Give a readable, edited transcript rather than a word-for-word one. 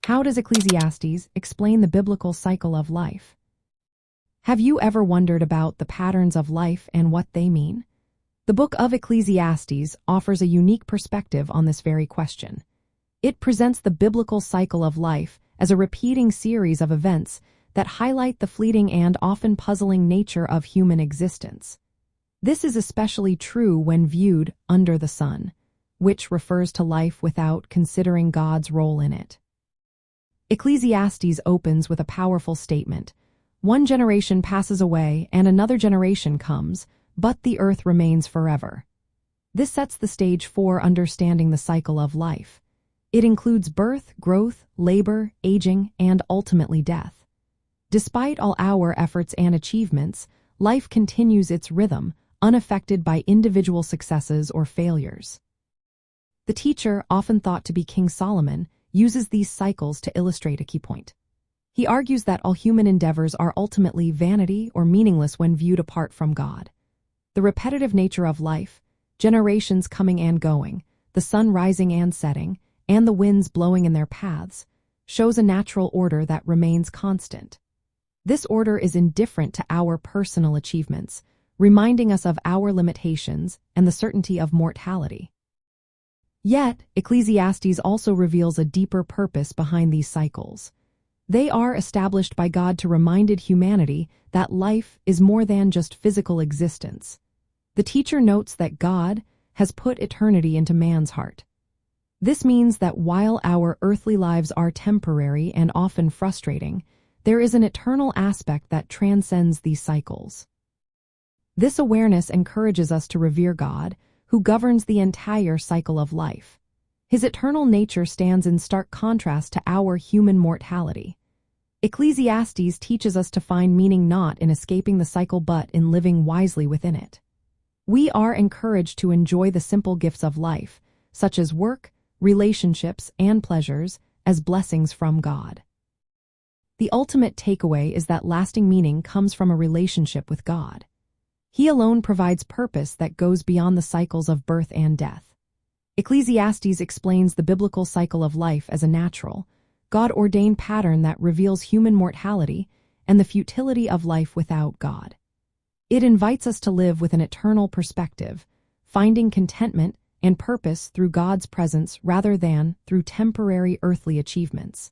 How does Ecclesiastes explain the biblical cycle of life? Have you ever wondered about the patterns of life and what they mean? The book of Ecclesiastes offers a unique perspective on this very question. It presents the biblical cycle of life as a repeating series of events that highlight the fleeting and often puzzling nature of human existence. This is especially true when viewed under the sun, which refers to life without considering God's role in it. Ecclesiastes opens with a powerful statement. One generation passes away and another generation comes, but the earth remains forever. This sets the stage for understanding the cycle of life. It includes birth, growth, labor, aging, and ultimately death. Despite all our efforts and achievements, life continues its rhythm, unaffected by individual successes or failures. The teacher, often thought to be King Solomon, uses these cycles to illustrate a key point. He argues that all human endeavors are ultimately vanity or meaningless when viewed apart from God. The repetitive nature of life, generations coming and going, the sun rising and setting, and the winds blowing in their paths, shows a natural order that remains constant. This order is indifferent to our personal achievements, reminding us of our limitations and the certainty of mortality. Yet, Ecclesiastes also reveals a deeper purpose behind these cycles. They are established by God to remind humanity that life is more than just physical existence. The teacher notes that God has put eternity into man's heart. This means that while our earthly lives are temporary and often frustrating, there is an eternal aspect that transcends these cycles. This awareness encourages us to revere God, who governs the entire cycle of life. His eternal nature stands in stark contrast to our human mortality. Ecclesiastes teaches us to find meaning not in escaping the cycle but in living wisely within it. We are encouraged to enjoy the simple gifts of life, such as work, relationships, and pleasures, as blessings from God. The ultimate takeaway is that lasting meaning comes from a relationship with God. He alone provides purpose that goes beyond the cycles of birth and death. Ecclesiastes explains the biblical cycle of life as a natural, God-ordained pattern that reveals human mortality and the futility of life without God. It invites us to live with an eternal perspective, finding contentment and purpose through God's presence rather than through temporary earthly achievements.